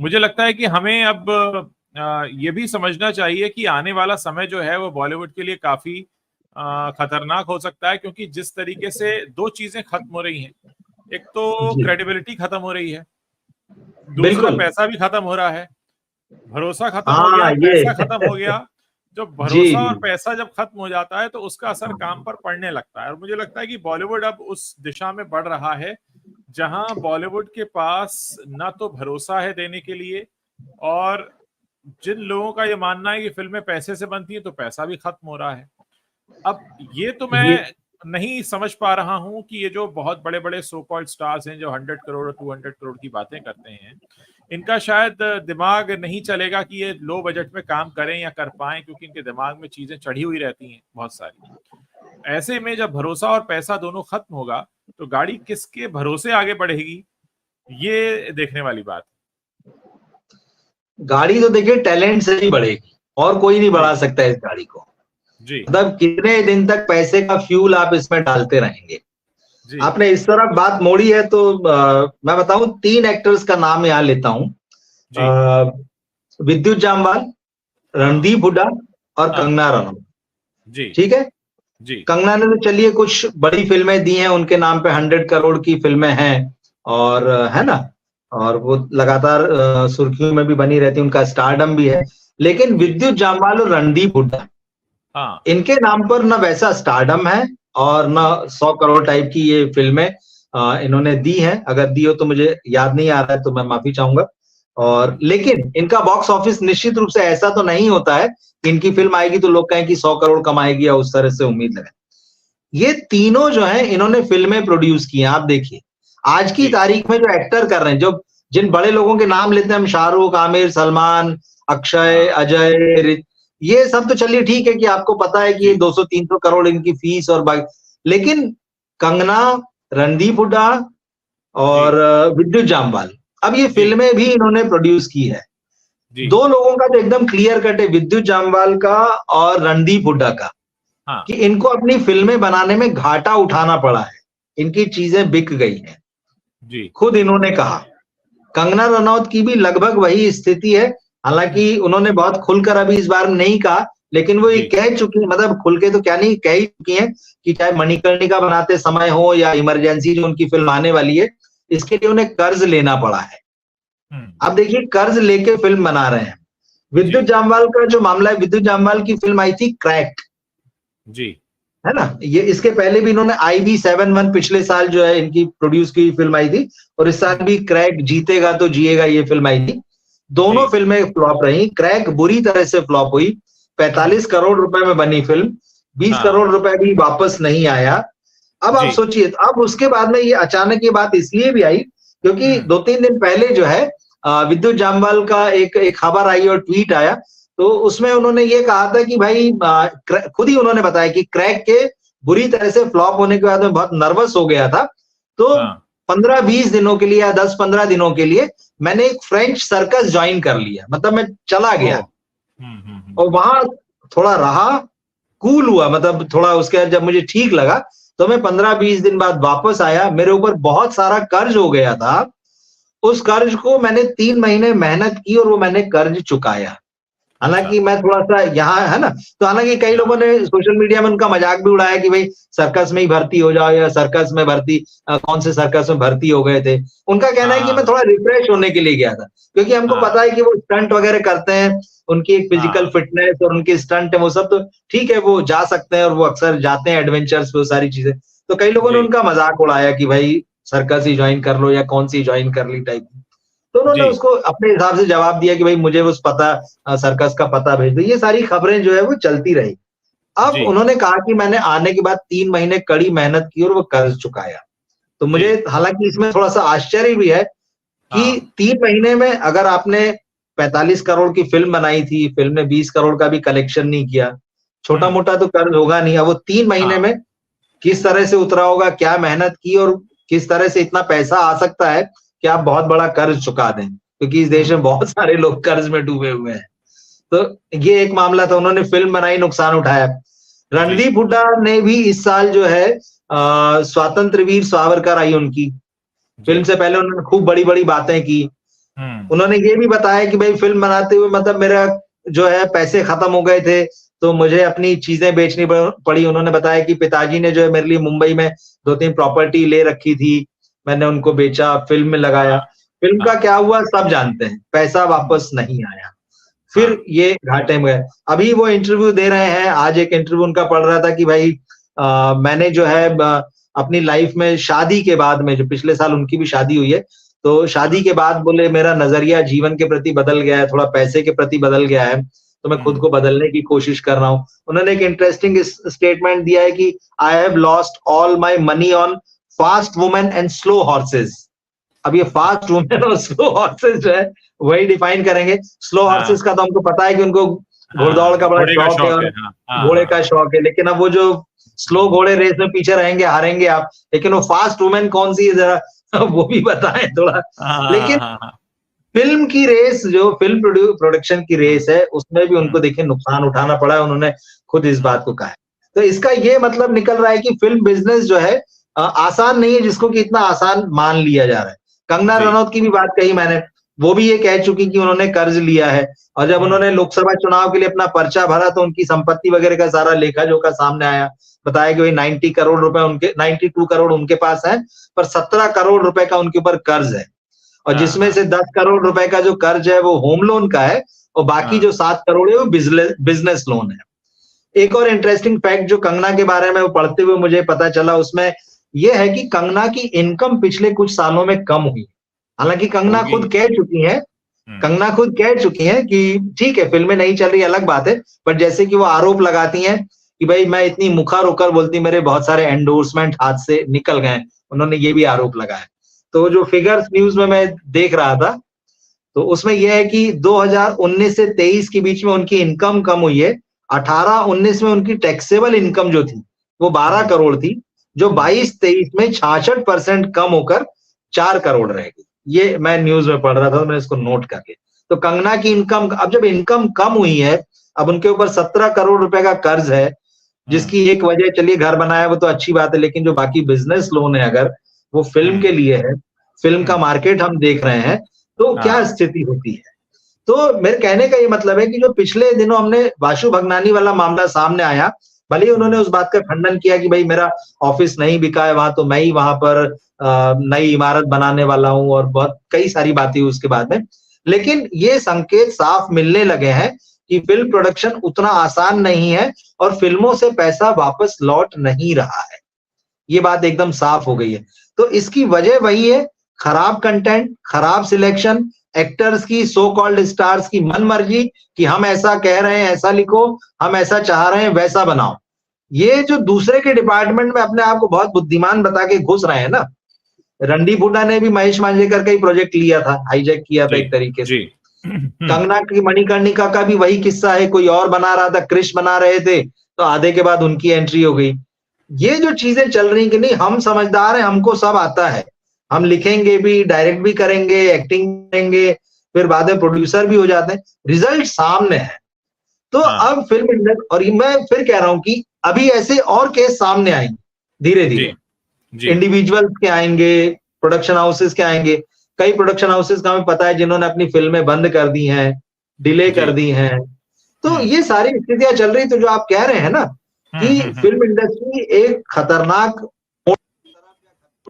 मुझे लगता है कि हमें अब ये भी समझना चाहिए कि आने वाला समय जो है वो बॉलीवुड के लिए काफी खतरनाक हो सकता है, क्योंकि जिस तरीके से दो चीजें खत्म हो रही हैं। एक तो जी क्रेडिबिलिटी खत्म हो रही है, दूसरा बिल्कुल। पैसा भी खत्म हो रहा है। भरोसा खत्म हो हाँ गया, ये पैसा खत्म हो गया। जब जी भरोसा जी और पैसा जब खत्म हो जाता है तो उसका असर काम पर पड़ने लगता है, और मुझे लगता है कि बॉलीवुड अब उस दिशा में बढ़ रहा है जहां बॉलीवुड के पास ना तो भरोसा है देने के लिए, और जिन लोगों का ये मानना है कि फिल्में पैसे से बनती हैं तो पैसा भी खत्म हो रहा है। अब ये तो ये मैं नहीं समझ पा रहा हूं कि ये जो बहुत बड़े बड़े सो कॉल्ड स्टार्स हैं जो 100 करोड़ और 200 करोड़ की बातें करते हैं, इनका शायद दिमाग नहीं चलेगा कि ये लो बजट में काम करें या कर पाएं, क्योंकि इनके दिमाग में चीजें चढ़ी हुई रहती हैं बहुत सारी। ऐसे में जब भरोसा और पैसा दोनों खत्म होगा तो गाड़ी किसके भरोसे आगे बढ़ेगी, ये देखने वाली बात गाड़ी तो देखिए टैलेंट से ही बढ़ेगी, और कोई नहीं है। बढ़ा जी। सकता इस गाड़ी को। जी। मतलब कितने दिन तक पैसे का फ्यूल आप इसमें डालते रहेंगे। जी। आपने इस तरह बात मोड़ी है तो मैं बताऊं, 3 एक्टर्स का नाम यहां लेता हूं। जी। विद्युत जामवाल, हाँ। रणदीप हुड्डा और हाँ। कंगना रनौत। जी। ठीक है। जी। कंगना ने तो चलिए कुछ बड़ी फिल्में दी हैं, उनके नाम पे 100 करोड़ की फिल्में हैं, और है जी। ना, और वो लगातार सुर्खियों में भी बनी रहती है, उनका स्टारडम भी है। लेकिन जी। विद्युत जामवाल और रणदीप हुड्डा, हाँ। इनके नाम पर ना वैसा स्टारडम है और ना 100 करोड़ टाइप की ये फिल्में इन्होंने दी हैं। अगर दी हो तो मुझे याद नहीं आ रहा है, तो मैं माफी चाहूंगा। और लेकिन इनका बॉक्स ऑफिस निश्चित रूप से ऐसा तो नहीं होता है कि इनकी फिल्म आएगी तो लोग कहें कि 100 करोड़ कमाएगी या उस तरह से उम्मीद लगे। ये तीनों जो हैं इन्होंने फिल्में प्रोड्यूस की हैं। आप देखिए आज की जी। तारीख में जो एक्टर कर रहे हैं, जो जिन बड़े लोगों के नाम लेते हैं हम, शाहरुख, आमिर, सलमान, अक्षय, हाँ। अजय, ये सब तो चलिए ठीक है कि आपको पता है कि ये जी। 200-300 करोड़ इनकी फीस और बाकी। लेकिन कंगना, रणदीप हुड्डा जी। और विद्युत जामवाल, अब ये जी। फिल्में भी इन्होंने प्रोड्यूस की है। जी। दो लोगों का तो एकदम क्लियर कट है, विद्युत जामवाल का और रणदीप हुड्डा का, हाँ। कि इनको अपनी फिल्में बनाने में घाटा उठाना पड़ा है। इनकी चीजें बिक गई हैं, जी। खुद इन्होंने कहा। कंगना रनौत की भी लगभग वही स्थिति है। हालांकि उन्होंने बहुत खुलकर अभी इस बार नहीं कहा, लेकिन वो ये जी। कह चुकी है, मतलब खुल के तो क्या नहीं कह ही चुकी हैं, कि चाहे मणिकर्णिका बनाते समय हो या इमरजेंसी जो उनकी फिल्म आने वाली है, इसके लिए उन्हें कर्ज लेना पड़ा है। हम्म। अब देखिए कर्ज लेके फिल्म बना रहे हैं। विद्युत जी। जामवाल का जो मामला है, विद्युत जामवाल की फिल्म आई थी क्रैक, जी। है ना। ये इसके पहले भी इन्होंने IB71 पिछले साल जो है इनकी प्रोड्यूस की फिल्म आई थी, और इस साल भी क्रैक, जीतेगा तो जिएगा, ये फिल्म आई थी। दोनों जी। फिल्में फ्लॉप रही। क्रैक बुरी तरह से फ्लॉप हुई, 45 करोड़ रुपए में बनी फिल्म, 20 हाँ। करोड़ रुपए भी वापस नहीं आया। अब आप जी। सोचिए, अब उसके बाद में ये अचानक ये बात इसलिए भी आई क्योंकि हम्म। 2-3 दिन पहले जो है विद्युत जामवाल का एक खबर आई और ट्वीट आया। तो उसमें उन्होंने ये कहा था कि भाई, खुद ही उन्होंने बताया कि क्रैक के बुरी तरह से फ्लॉप होने के बाद में बहुत नर्वस हो गया था। तो हाँ। 15-20 दिनों के लिए या 10-15 दिनों के लिए मैंने एक फ्रेंच सर्कस ज्वाइन कर लिया, मतलब मैं चला ओ। गया हम्म। और वहां थोड़ा रहा, कूल हुआ, मतलब थोड़ा उसके बाद जब मुझे ठीक लगा तो मैं 15-20 दिन बाद वापस आया। मेरे ऊपर बहुत सारा कर्ज हो गया था, उस कर्ज को मैंने 3 महीने मेहनत की और वो मैंने कर्ज चुकाया। अच्छा। हालांकि मैं थोड़ा-सा यहाँ, है ना, तो हालांकि कई लोगों हाँ। ने सोशल मीडिया में उनका मजाक भी उड़ाया कि भाई सर्कस में ही भर्ती हो जाओ, या सर्कस में भर्ती, कौन से सर्कस में भर्ती हो गए थे। उनका कहना है कि मैं हाँ। थोड़ा रिफ्रेश होने के लिए गया था, क्योंकि हमको हाँ। पता है कि वो स्टंट वगैरह करते हैं, उनकी एक फिजिकल हाँ। फिटनेस और उनके स्टंट है, वो सब तो ठीक है, वो जा सकते हैं और वो अक्सर जाते हैं एडवेंचर्स पे, वो सारी चीजें। तो कई लोगों ने जी। उनका मजाक उड़ाया कि भाई सर्कस ही ज्वाइन कर लो या कौन सी ज्वाइन कर ली टाइप। तो उन्होंने जी। उसको अपने हिसाब से जवाब दिया कि भाई मुझे उस सर्कस का पता भेज दो। ये सारी खबरें जो है वो चलती रही। अब जी। उन्होंने कहा कि मैंने आने के बाद 3 महीने कड़ी मेहनत की और वो कर्ज चुकाया। तो जी। मुझे हालांकि इसमें थोड़ा सा आश्चर्य भी है कि हाँ। 3 महीने में अगर आपने 45 करोड़ की फिल्म बनाई थी, फिल्म ने 20 करोड़ का भी कलेक्शन नहीं किया, छोटा हम्म। मोटा तो कर्ज होगा नहीं। अब वो 3 महीने हाँ। में किस तरह से उतरा होगा, क्या मेहनत की, और किस तरह से इतना पैसा आ सकता है कि आप बहुत बड़ा कर्ज चुका दें, क्योंकि इस देश में बहुत सारे लोग कर्ज में डूबे हुए हैं। तो ये एक मामला था, उन्होंने फिल्म बनाई, नुकसान उठाया। जी। रणदीप हुड्डा ने भी इस साल जो है स्वतंत्र वीर सावरकर आई उनकी जी। फिल्म से पहले, उन्होंने खूब बड़ी बड़ी बातें की। उन्होंने ये भी बताया कि भाई फिल्म बनाते हुए मतलब मेरा जो है पैसे खत्म हो गए थे, तो मुझे अपनी चीजें बेचनी पड़ी। उन्होंने बताया कि पिताजी ने जो है मेरे लिए मुंबई में 2-3 प्रॉपर्टी ले रखी थी, मैंने उनको बेचा, फिल्म में लगाया। फिल्म का क्या हुआ सब जानते हैं, पैसा वापस नहीं आया, फिर ये घाटे में गए। अभी वो इंटरव्यू दे रहे हैं, आज एक इंटरव्यू उनका पढ़ रहा था कि भाई मैंने जो है अपनी लाइफ में शादी के बाद में, जो पिछले साल उनकी भी शादी हुई है, तो शादी के बाद बोले मेरा नजरिया जीवन के प्रति बदल गया है, थोड़ा पैसे के प्रति बदल गया है, तो मैं खुद को बदलने की कोशिश कर रहा हूँ। उन्होंने एक इंटरेस्टिंग स्टेटमेंट दिया है कि I have lost all my money on fast women and slow horses. अब ये फास्ट वुमेन और स्लो हॉर्सेस जो है वही डिफाइन करेंगे। स्लो हॉर्सेस का तो हमको पता है कि उनको घोड़दौड़ का बड़ा शौक है और घोड़े का शौक है, लेकिन अब वो जो स्लो घोड़े रेस में पीछे रहेंगे, हारेंगे आप। लेकिन वो फास्ट वुमेन कौन सी है जरा वो भी बताएं थोड़ा। लेकिन फिल्म की रेस, जो फिल्म प्रोडक्शन की रेस है, उसमें भी उनको देखिए नुकसान उठाना पड़ा है, उन्होंने खुद इस बात को कहा है। तो इसका ये मतलब निकल रहा है कि फिल्म बिजनेस जो है आसान नहीं है, जिसको कि इतना आसान मान लिया जा रहा है। कंगना रनौत की भी बात कही मैंने, वो भी ये कह चुकी कि उन्होंने कर्ज लिया है, और जब उन्होंने लोकसभा चुनाव के लिए अपना पर्चा भरा तो उनकी संपत्ति वगैरह का सारा लेखा जोखा सामने आया। बताया कि भाई 92 करोड़ उनके पास है, पर 17 करोड़ रुपए का उनके ऊपर कर्ज है, और जिसमें से 10 करोड़ रुपए का जो कर्ज है वो होम लोन का है, और बाकी जो 7 करोड़ है वो बिजनेस लोन है। एक और इंटरेस्टिंग फैक्ट जो कंगना के बारे में वो पढ़ते हुए मुझे पता चला, उसमें यह है कि कंगना की इनकम पिछले कुछ सालों में कम हुई। हालांकि कंगना खुद कह चुकी हैं कि ठीक है फिल्में नहीं चल रही अलग बात है, पर जैसे कि वो आरोप लगाती हैं कि भाई मैं इतनी मुखर होकर बोलती, मेरे बहुत सारे एंडोर्समेंट हाथ से निकल गए, उन्होंने ये भी आरोप लगाया। तो जो फिगर्स न्यूज में मैं देख रहा था, तो उसमें यह है कि 2019 से 23 के बीच में उनकी इनकम कम हुई है। 18-19 में उनकी टैक्सेबल इनकम जो थी वो 12 करोड़ थी, जो 22-23 में 66% कम होकर 4 करोड़ रह गई। ये मैं न्यूज में पढ़ रहा था, तो मैंने इसको नोट कर लिया। तो कंगना की इनकम, अब जब इनकम कम हुई है, अब उनके ऊपर 17 करोड़ रुपए का कर्ज है, जिसकी एक वजह चलिए घर बनाया वो तो अच्छी बात है, लेकिन जो बाकी बिजनेस लोन है अगर वो फिल्म के लिए है, फिल्म का मार्केट हम देख रहे हैं, तो क्या स्थिति होती है। तो मेरे कहने का ये मतलब है कि जो पिछले दिनों हमने वाशु भगनानी वाला मामला सामने आया, भले ही उन्होंने उस बात का खंडन किया कि भाई मेरा ऑफिस नहीं बिका है वहां, तो मैं ही वहां पर नई इमारत बनाने वाला हूं, और बहुत कई सारी बातें हुई उसके बाद में, लेकिन ये संकेत साफ मिलने लगे हैं कि फिल्म प्रोडक्शन उतना आसान नहीं है और फिल्मों से पैसा वापस लौट नहीं रहा है। ये बात एकदम साफ हो गई है। तो इसकी वजह वही है, खराब कंटेंट, खराब सिलेक्शन, एक्टर्स की, सो कॉल्ड स्टार्स की मनमर्जी कि हम ऐसा कह रहे हैं ऐसा लिखो, हम ऐसा चाह रहे हैं वैसा बनाओ। ये जो दूसरे के डिपार्टमेंट में अपने आप को बहुत बुद्धिमान बता के घुस रहे हैं ना, रणदीप हुड्डा ने भी महेश मांजरेकर का ही प्रोजेक्ट लिया था, हाईजैक किया था एक तरीके से। कंगना की मणिकर्णिका का भी वही किस्सा है, कोई और बना रहा था, क्रिश बना रहे थे, तो आधे के बाद उनकी एंट्री हो गई। ये जो चीजें चल रही कि नहीं हम समझदार हैं, हमको सब आता है, हम लिखेंगे भी, डायरेक्ट भी करेंगे, एक्टिंग करेंगे, फिर बाद में प्रोड्यूसर भी हो जाते हैं, रिजल्ट सामने है। तो अब फिल्म इंडस्ट्री, और मैं फिर कह रहा हूं कि अभी ऐसे और केस सामने आएंगे धीरे धीरे, इंडिविजुअल्स के आएंगे, प्रोडक्शन हाउसेस के आएंगे। कई प्रोडक्शन हाउसेस का हमें पता है जिन्होंने अपनी फिल्में बंद कर दी हैं, डिले कर दी हैं। तो ये सारी स्थितियां चल रही। तो जो आप कह रहे हैं ना कि फिल्म इंडस्ट्री एक खतरनाक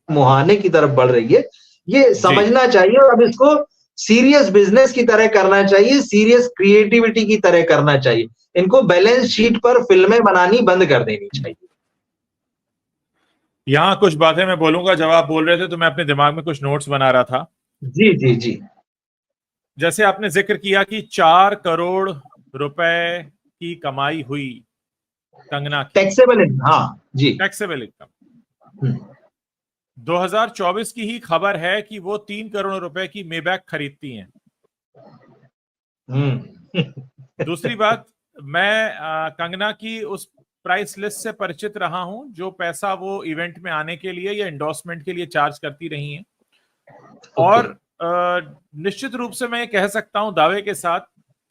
मुहाने की तरफ बढ़ रही है, ये समझना चाहिए, और अब इसको सीरियस बिजनेस की तरह करना चाहिए, सीरियस क्रिएटिविटी की तरह करना चाहिए। इनको बैलेंस शीट पर फिल्में बनानी बंद कर देनी चाहिए। यहाँ कुछ बातें मैं बोलूंगा, जब आप बोल रहे थे तो मैं अपने दिमाग में कुछ नोट्स बना रहा था। जी जी जी। जैसे आपने जिक्र किया कि 4 करोड़ रुपए की कमाई हुई कंगना की, टैक्सेबल इनकम, हाँ जी, टैक्सेबल इनकम। 2024 की ही खबर है कि वो 3 करोड़ रुपए की मेबैक खरीदती हैं। दूसरी बात, मैं कंगना की उस प्राइस लिस्ट से परिचित रहा हूं जो पैसा वो इवेंट में आने के लिए या एंडोर्समेंट के लिए चार्ज करती रही हैं। और निश्चित रूप से मैं ये कह सकता हूं दावे के साथ,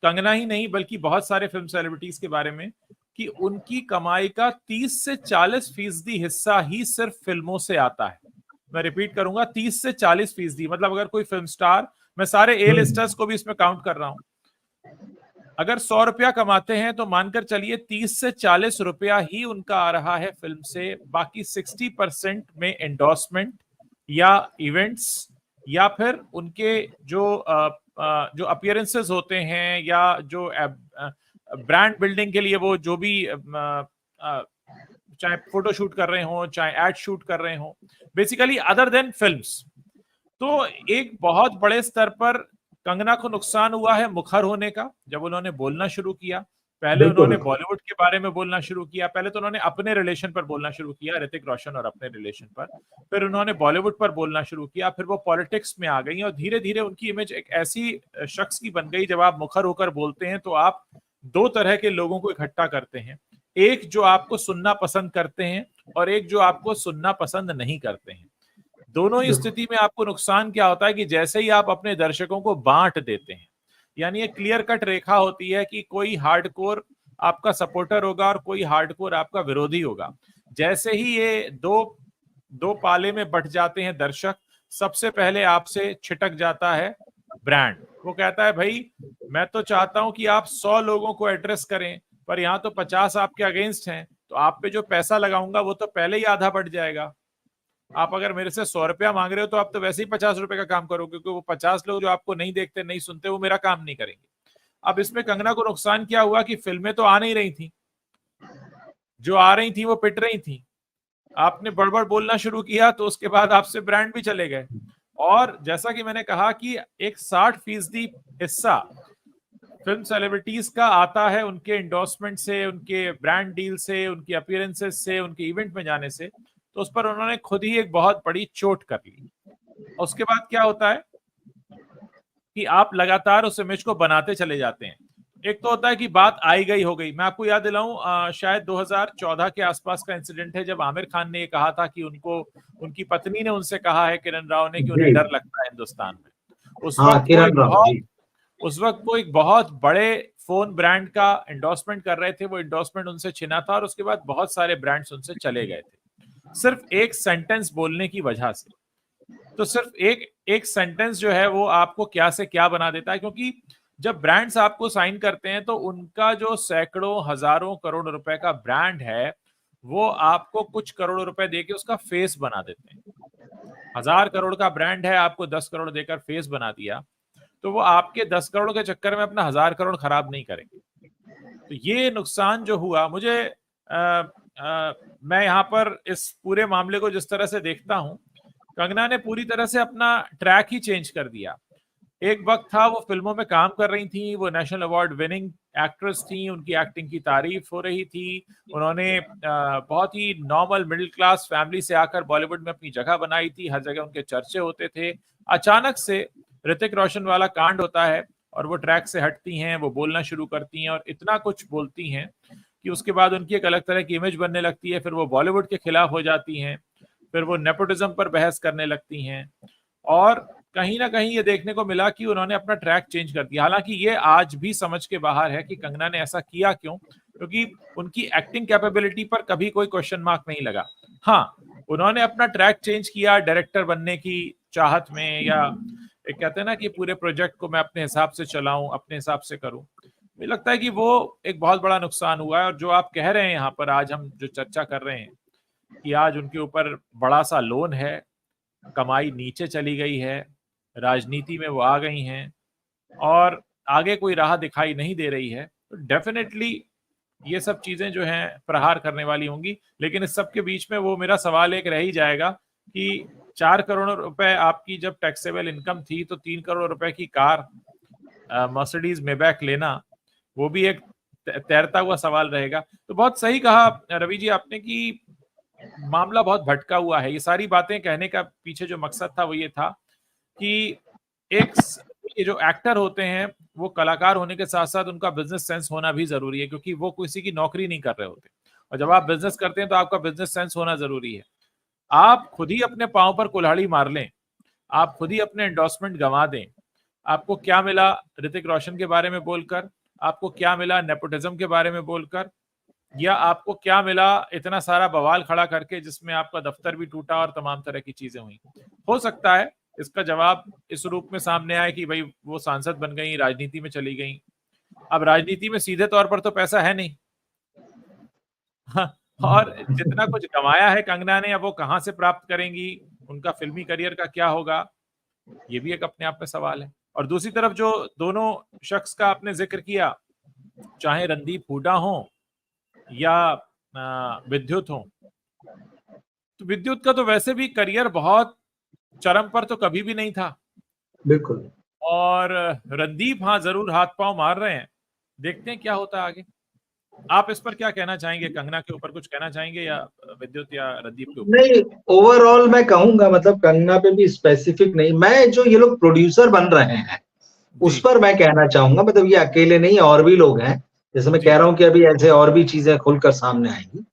कंगना ही नहीं बल्कि बहुत सारे फिल्म सेलिब्रिटीज के बारे में, कि उनकी कमाई का 30 से 40% हिस्सा ही सिर्फ फिल्मों से आता है। मैं रिपीट करूंगा, 30 से 40%। मतलब अगर कोई फिल्म स्टार, मैं सारे ए लिस्टर्स को भी इसमें काउंट कर रहा हूं। अगर 100 रुपया कमाते हैं तो मानकर चलिए 30 से 40 रुपया ही उनका आ रहा है फिल्म से, बाकी 60% में एंडोर्समेंट या इवेंट्स या फिर उनके जो अपीयरेंसेस होते हैं या जो ब्रांड बिल्डिंग के लिए वो जो भी चाहे फोटो शूट कर रहे हो, चाहे एड शूट कर रहे हो, बेसिकली अदर देन फिल्म्स। तो एक बहुत बड़े स्तर पर कंगना को नुकसान हुआ है मुखर होने का। जब उन्होंने बोलना शुरू किया, पहले उन्होंने बॉलीवुड के बारे में बोलना शुरू किया, पहले तो उन्होंने अपने रिलेशन पर बोलना शुरू किया, ऋतिक रोशन और अपने रिलेशन पर, फिर उन्होंने बॉलीवुड पर बोलना शुरू किया, फिर वो पॉलिटिक्स में आ गई और धीरे धीरे उनकी इमेज एक ऐसी शख्स की बन गई, जब आप मुखर होकर बोलते हैं तो आप दो तरह के लोगों को इकट्ठा करते हैं, एक जो आपको सुनना पसंद करते हैं और एक जो आपको सुनना पसंद नहीं करते हैं। दोनों ही स्थिति में आपको नुकसान क्या होता है कि जैसे ही आप अपने दर्शकों को बांट देते हैं, यानी एक क्लियर कट रेखा होती है कि कोई हार्डकोर आपका सपोर्टर होगा और कोई हार्डकोर आपका विरोधी होगा। जैसे ही ये दो पाले में बट जाते हैं दर्शक, सबसे पहले आपसे छिटक जाता है ब्रांड। वो कहता है भाई मैं तो चाहता हूं कि आप 100 लोगों को एड्रेस करें, पर यहाँ तो 50 आपके अगेंस्ट हैं, तो आप पे जो पैसा लगाऊंगा वो तो पहले ही आधा बढ़ जाएगा। आप अगर मेरे से 100 रुपया मांग रहे हो तो आप तो वैसे ही 50 रुपए का काम करोगे, क्योंकि वो 50 लोग जो आपको नहीं देखते नहीं सुनते वो मेरा काम नहीं करेंगे। अब इसमें कंगना को नुकसान क्या हुआ कि फिल्में तो आ नहीं रही थी, जो आ रही थी वो पिट रही थी। आपने बड़बड़ बोलना शुरू किया तो उसके बाद आपसे ब्रांड भी चले गए। और जैसा कि मैंने कहा कि एक 60% हिस्सा फिल्म सेलिब्रिटीज का आता है उनके एंडोर्समेंट से, उनके ब्रांड डील से, उनकी अपीयरेंसेस से, उनके इवेंट में जाने से। तो उस पर उन्होंने खुद ही एक बहुत बड़ी चोट कर ली। उसके बाद क्या होता है कि आप लगातार उस इमेज को बनाते चले जाते हैं। एक तो होता है कि बात आई गई हो गई। मैं आपको याद दिलाऊं, शायद 2014 के आसपास का इंसिडेंट है, जब आमिर खान ने ये कहा था कि उनकी पत्नी ने उनसे कहा है किरण राव ने कि उन्हें डर लगता है हिंदुस्तान में। उस वक्त वो एक बहुत बड़े फोन ब्रांड का एंडोर्समेंट कर रहे थे, वो एंडोर्समेंट उनसे छिना था और उसके बाद बहुत सारे ब्रांड्स उनसे चले गए थे, सिर्फ एक सेंटेंस बोलने की वजह से। तो सिर्फ एक सेंटेंस जो है वो आपको क्या से क्या बना देता है, क्योंकि जब ब्रांड्स आपको साइन करते हैं तो उनका जो सैकड़ों हजारों करोड़ रुपए का ब्रांड है वो आपको कुछ करोड़ रुपए देके उसका फेस बना देते हैं। 1000 करोड़ का ब्रांड है, आपको 10 करोड़ देकर फेस बना दिया, तो वो आपके 10 करोड़ के चक्कर में अपना 1000 करोड़ खराब नहीं करेंगे। तो ये नुकसान जो हुआ, मुझे मैं यहाँ पर इस पूरे मामले को जिस तरह से देखता हूं, कंगना ने पूरी तरह से अपना ट्रैक ही चेंज कर दिया। एक वक्त था वो फिल्मों में काम कर रही थी, वो नेशनल अवार्ड विनिंग एक्ट्रेस थी, उनकी एक्टिंग की तारीफ हो रही थी, उन्होंने बहुत ही नॉर्मल मिडिल क्लास फैमिली से आकर बॉलीवुड में अपनी जगह बनाई थी, हर जगह उनके चर्चे होते थे। अचानक से ऋतिक रोशन वाला कांड होता है और वो ट्रैक से हटती हैं, वो बोलना शुरू करती हैं और इतना कुछ बोलती हैं कि उसके बाद उनकी एक अलग तरह की इमेज बनने लगती है। फिर वो बॉलीवुड के खिलाफ हो जाती हैं, फिर वो नेपोटिज्म पर बहस करने लगती हैं और कहीं ना कहीं ये देखने को मिला कि उन्होंने अपना ट्रैक चेंज कर दिया। हालांकि ये आज भी समझ के बाहर है कि कंगना ने ऐसा किया क्यों, क्योंकि उनकी एक्टिंग कैपेबिलिटी पर कभी कोई क्वेश्चन मार्क नहीं लगा। हाँ, उन्होंने अपना ट्रैक चेंज किया डायरेक्टर बनने की चाहत में, या एक कहते हैं ना कि पूरे प्रोजेक्ट को मैं अपने हिसाब से चलाऊं, अपने हिसाब से करूं। मुझे लगता है कि वो एक बहुत बड़ा नुकसान हुआ है। और जो आप कह रहे हैं यहाँ पर, आज हम जो चर्चा कर रहे हैं कि आज उनके ऊपर बड़ा सा लोन है, कमाई नीचे चली गई है, राजनीति में वो आ गई हैं और आगे कोई राह दिखाई नहीं दे रही है, तो डेफिनेटली ये सब चीजें जो हैं प्रहार करने वाली होंगी। लेकिन इस सब के बीच में वो मेरा सवाल एक रह ही जाएगा कि 4 करोड़ रुपए आपकी जब टैक्सेबल इनकम थी, तो 3 करोड़ रुपए की कार मर्सिडीज मेबैक लेना, वो भी एक तैरता हुआ सवाल रहेगा। तो बहुत सही कहा रवि जी आपने कि मामला बहुत भटका हुआ है। ये सारी बातें कहने का पीछे जो मकसद था वो ये था कि ये जो एक्टर होते हैं वो कलाकार होने के साथ साथ उनका बिजनेस सेंस होना भी जरूरी है, क्योंकि वो किसी की नौकरी नहीं कर रहे होते। और जब आप बिजनेस करते हैं तो आपका बिजनेस सेंस होना जरूरी है। आप खुद ही अपने पांव पर कुल्हाड़ी मार लें, आप खुद ही अपने एंडोर्समेंट गंवा दें। आपको क्या मिला ऋतिक रोशन के बारे में बोलकर, आपको क्या मिला नेपोटिज्म के बारे में बोलकर, या आपको क्या मिला इतना सारा बवाल खड़ा करके जिसमें आपका दफ्तर भी टूटा और तमाम तरह की चीजें हुई। हो सकता है इसका जवाब इस रूप में सामने आया कि भाई वो सांसद बन गई, राजनीति में चली गई। अब राजनीति में सीधे तौर पर तो पैसा है नहीं। हाँ, और जितना कुछ कमाया है कंगना ने, अब वो कहां से प्राप्त करेंगी, उनका फिल्मी करियर का क्या होगा, ये भी एक अपने आप में सवाल है। और दूसरी तरफ जो दोनों शख्स का आपने जिक्र किया, चाहे रणदीप हुड्डा हो या विद्युत हो, तो विद्युत का तो वैसे भी करियर बहुत चरम पर तो कभी भी नहीं था। बिल्कुल। और रणदीप हाँ जरूर हाथ पांव मार रहे हैं, देखते हैं क्या होता है आगे। आप इस पर क्या कहना चाहेंगे, कंगना के ऊपर कुछ कहना चाहेंगे या विद्युत या रणदीप के ऊपर? नहीं, ओवरऑल मैं कहूंगा, मतलब कंगना पे भी स्पेसिफिक नहीं, मैं जो ये लोग प्रोड्यूसर बन रहे हैं उस पर मैं कहना चाहूंगा, मतलब ये अकेले नहीं, और भी लोग हैं, जैसे मैं कह रहा हूं कि अभी ऐसे और भी चीजें खुलकर सामने आएंगी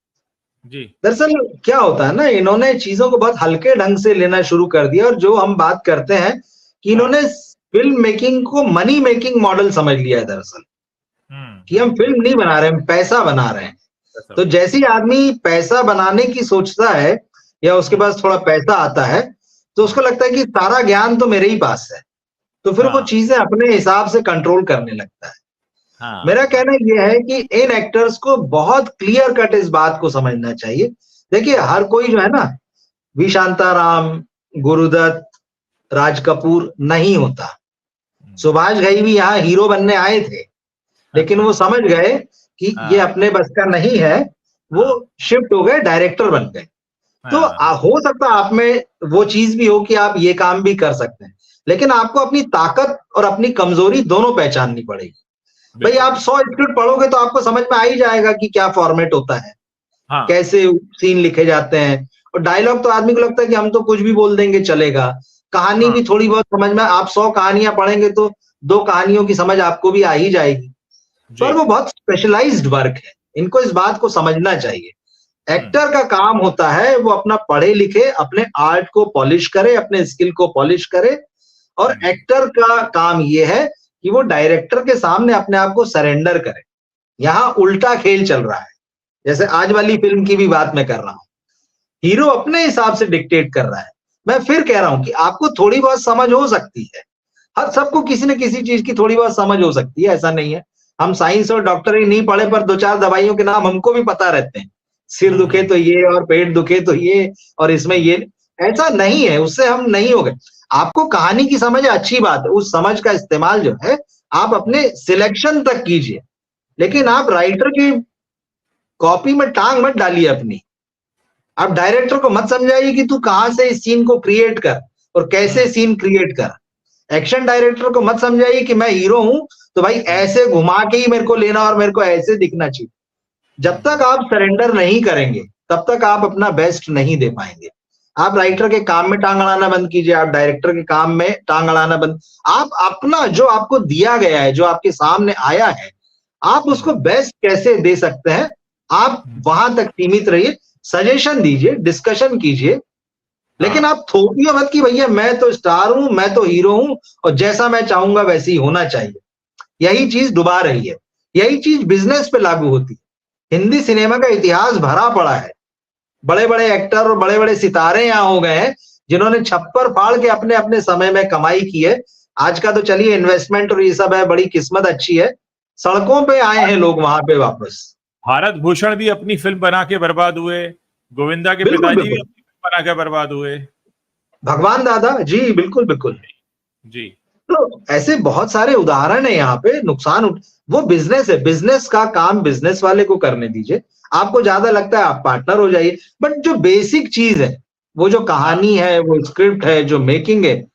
जी। दरअसल क्या होता है ना, इन्होंने चीजों को बहुत हल्के ढंग से लेना शुरू कर दिया, और जो हम बात करते हैं कि इन्होंने फिल्म मेकिंग को मनी मेकिंग मॉडल समझ लिया है दरअसल, कि हम फिल्म नहीं बना रहे हैं, हम पैसा बना रहे हैं। तो जैसे ही आदमी पैसा बनाने की सोचता है या उसके पास थोड़ा पैसा आता है, तो उसको लगता है कि सारा ज्ञान तो मेरे ही पास है, तो फिर वो चीजें अपने हिसाब से कंट्रोल करने लगता है। मेरा कहना यह है कि इन एक्टर्स को बहुत क्लियर कट इस बात को समझना चाहिए। देखिए हर कोई जो है ना, वी शांताराम, गुरुदत्त, राज कपूर नहीं होता। सुभाष घई भी यहाँ हीरो बनने आए थे, लेकिन वो समझ गए कि ये अपने बस का नहीं है, वो शिफ्ट हो गए, डायरेक्टर बन गए। तो हो सकता है आप में वो चीज भी हो कि आप ये काम भी कर सकते हैं, लेकिन आपको अपनी ताकत और अपनी कमजोरी दोनों पहचाननी पड़ेगी। भाई आप 100 स्क्रिप्ट पढ़ोगे तो आपको समझ में आ ही जाएगा कि क्या फॉर्मेट होता है, कैसे सीन लिखे जाते हैं, और डायलॉग तो आदमी को लगता है कि हम तो कुछ भी बोल देंगे चलेगा। कहानी भी थोड़ी बहुत समझ में, आप 100 कहानियां पढ़ेंगे तो 2 कहानियों की समझ आपको भी आ ही जाएगी, पर वो बहुत स्पेशलाइज्ड वर्क है, इनको इस बात को समझना चाहिए। एक्टर का काम होता है वो अपना पढ़े लिखे, अपने आर्ट को पॉलिश करे, अपने स्किल को पॉलिश करे, और एक्टर का काम ये है कि वो डायरेक्टर के सामने अपने आप को सरेंडर करे। यहाँ उल्टा खेल चल रहा है, जैसे आज वाली फिल्म की भी बात मैं कर रहा हूं, हीरो अपने हिसाब से डिक्टेट कर रहा है। मैं फिर कह रहा हूं कि आपको थोड़ी बहुत समझ हो सकती है, हर सबको किसी न किसी चीज की थोड़ी बहुत समझ हो सकती है, ऐसा नहीं है। हम साइंस और डॉक्टरी नहीं पढ़े, पर 2-4 दवाइयों के नाम हमको भी पता रहते हैं, सिर दुखे तो ये, और पेट दुखे तो ये, और इसमें ये, ऐसा नहीं है, उससे हम नहीं हो गए। आपको कहानी की समझ है, अच्छी बात है, उस समझ का इस्तेमाल जो है आप अपने सिलेक्शन तक कीजिए, लेकिन आप राइटर की कॉपी में टांग मत डालिए अपनी। आप डायरेक्टर को मत समझाइए कि तू कहां से इस सीन को क्रिएट कर और कैसे सीन क्रिएट कर। एक्शन डायरेक्टर को मत समझाइए कि मैं हीरो हूं तो भाई ऐसे घुमा के ही मेरे को लेना और मेरे को ऐसे दिखना चाहिए। जब तक आप सरेंडर नहीं करेंगे तब तक आप अपना बेस्ट नहीं दे पाएंगे। आप राइटर के काम में टांग अड़ाना बंद कीजिए, आप डायरेक्टर के काम में टांग अड़ाना बंद, आप अपना जो आपको दिया गया है, जो आपके सामने आया है, आप उसको बेस्ट कैसे दे सकते हैं, आप वहां तक सीमित रहिए, सजेशन दीजिए, डिस्कशन कीजिए, लेकिन आप थोपिए मत कि भैया मैं तो स्टार हूं, मैं तो हीरो हूं और जैसा मैं चाहूंगा वैसे ही होना चाहिए। यही चीज डुबा रही है, यही चीज बिजनेस पे लागू होती है। हिंदी सिनेमा का इतिहास भरा पड़ा है, बड़े बड़े एक्टर और बड़े बड़े सितारे यहाँ हो गए हैं जिन्होंने छप्पर फाड़ के अपने अपने समय में कमाई की है। आज का तो चलिए इन्वेस्टमेंट और ये सब है, बड़ी किस्मत अच्छी है, सड़कों पे आए हैं लोग वहां पे वापस। भारत भूषण भी अपनी फिल्म बना के बर्बाद हुए, गोविंदा के पिताजी भी अपनी फिल्म बना के बर्बाद हुए, भगवान दादा जी, बिल्कुल बिल्कुल जी। तो ऐसे बहुत सारे उदाहरण है यहाँ पे। वो बिजनेस है, बिजनेस का काम बिजनेस वाले को करने दीजिए। आपको ज्यादा लगता है आप पार्टनर हो जाइए, बट जो बेसिक चीज है, वो जो कहानी है, वो स्क्रिप्ट है, जो मेकिंग है,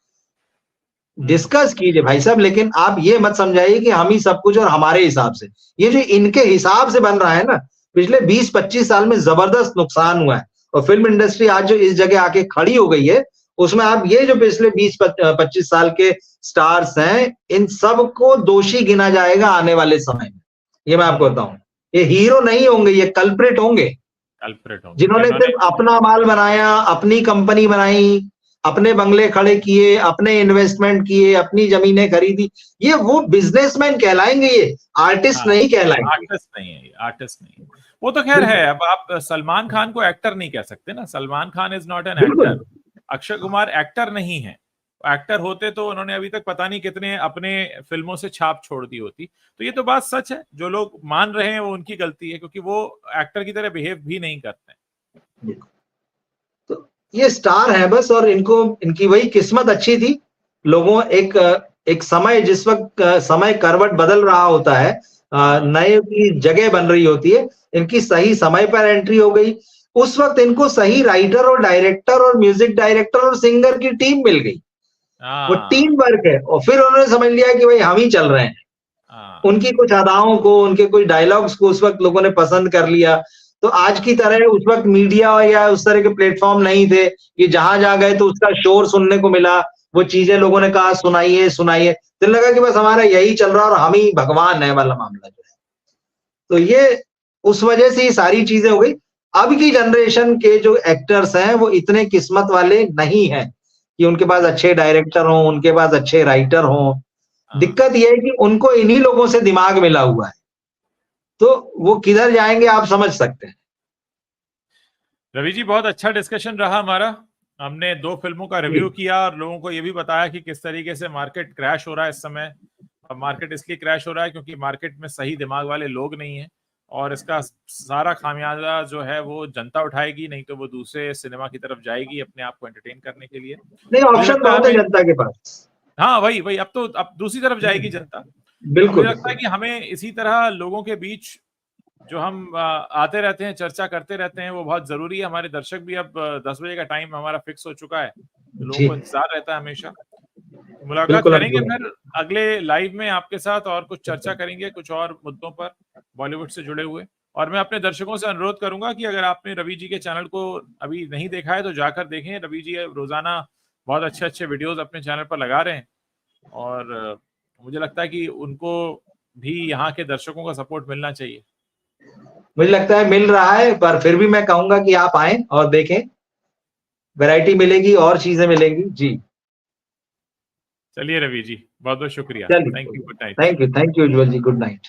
डिस्कस कीजिए भाई साहब। लेकिन आप ये मत समझाइए कि हम ही सब कुछ और हमारे हिसाब से। ये जो इनके हिसाब से बन रहा है ना, पिछले 20-25 साल में जबरदस्त नुकसान हुआ है, और फिल्म इंडस्ट्री आज जो इस जगह आके खड़ी हो गई है, उसमें आप ये जो पिछले 20-25 साल के स्टार्स हैं, इन सब को दोषी गिना जाएगा आने वाले समय में। ये मैं आपको बताऊं, ये हीरो नहीं होंगे, ये कल्प्रिट होंगे, जिन्होंने सिर्फ अपना माल बनाया, अपनी कंपनी बनाई, अपने बंगले खड़े किए, अपने इन्वेस्टमेंट किए, अपनी जमीनें खरीदी। ये वो बिजनेसमैन कहलाएंगे, ये आर्टिस्ट नहीं कहलाएंगे। आर्टिस्ट नहीं है, आर्टिस्ट नहीं। वो तो खैर है। अब आप सलमान खान को एक्टर नहीं कह सकते ना, Salman Khan is not an actor, Akshay Kumar actor नहीं है, एक्टर होते तो उन्होंने अभी तक पता नहीं कितने अपने फिल्मों से छाप छोड़ दी होती। तो ये तो बात सच है, जो लोग मान रहे हैं वो उनकी गलती है, क्योंकि वो एक्टर की तरह बिहेव भी नहीं करते। तो ये स्टार है बस, और इनको इनकी वही किस्मत अच्छी थी। लोगों एक समय, जिस वक्त समय करवट बदल रहा होता है, नए की जगह बन रही होती है, इनकी सही समय पर एंट्री हो गई। उस वक्त इनको सही राइटर और डायरेक्टर और म्यूजिक डायरेक्टर और सिंगर की टीम मिल गई। वो टीम वर्क है, और फिर उन्होंने समझ लिया कि भाई हम ही चल रहे हैं। उनकी कुछ अदाओं को, उनके कुछ डायलॉग्स को उस वक्त लोगों ने पसंद कर लिया। तो आज की तरह उस वक्त मीडिया या उस तरह के प्लेटफॉर्म नहीं थे कि जहां जहां गए तो उसका शोर सुनने को मिला, वो चीजें लोगों ने कहा सुनाइए सुनाइए, तो लगा कि बस हमारा यही चल रहा और हम ही भगवान है वाला मामला जो है। तो ये उस वजह से ये सारी चीजें हो गई। अब की जनरेशन के जो एक्टर्स हैं वो इतने किस्मत वाले नहीं हैं कि उनके पास अच्छे डायरेक्टर हों, उनके पास अच्छे राइटर हों। दिक्कत ये है कि उनको इन्हीं लोगों से दिमाग मिला हुआ है, तो वो किधर जाएंगे आप समझ सकते हैं। रवि जी, बहुत अच्छा डिस्कशन रहा हमारा। हमने 2 फिल्मों का रिव्यू किया और लोगों को ये भी बताया कि किस तरीके से मार्केट क्रैश हो रहा है इस समय। अब मार्केट इसलिए क्रैश हो रहा है क्योंकि मार्केट में सही दिमाग वाले लोग नहीं है, और इसका सारा खामियाजा जो है वो जनता उठाएगी, नहीं तो वो दूसरे सिनेमा की तरफ जाएगी अपने आप को एंटरटेन करने के लिए। नहीं, ऑप्शन बहुत है जनता के पास। हाँ, वही अब दूसरी तरफ जाएगी जनता। बिल्कुल। मुझे लगता है कि हमें इसी तरह लोगों के बीच जो हम आते रहते हैं, चर्चा करते रहते हैं, वो बहुत जरूरी है। हमारे दर्शक भी अब 10 बजे का टाइम हमारा फिक्स हो चुका है, तो लोगों को इंतजार रहता है हमेशा। तो मुलाकात करेंगे फिर अगले लाइव में आपके साथ, और कुछ चर्चा करेंगे कुछ और मुद्दों पर बॉलीवुड से जुड़े हुए। और मैं अपने दर्शकों से अनुरोध करूंगा कि अगर आपने रवि जी के चैनल को अभी नहीं देखा है तो जाकर देखें। रवि जी रोजाना बहुत अच्छे अच्छे वीडियोज अपने चैनल पर लगा रहे हैं, और मुझे लगता है कि उनको भी यहाँ के दर्शकों का सपोर्ट मिलना चाहिए। मुझे लगता है मिल रहा है, पर फिर भी मैं कहूंगा कि आप आए और देखें, वैरायटी मिलेगी और चीजें मिलेंगी जी। चलिए रवि जी, बहुत बहुत शुक्रिया। चलिए, thank you, good night. Thank you Ujjwal ji, good night.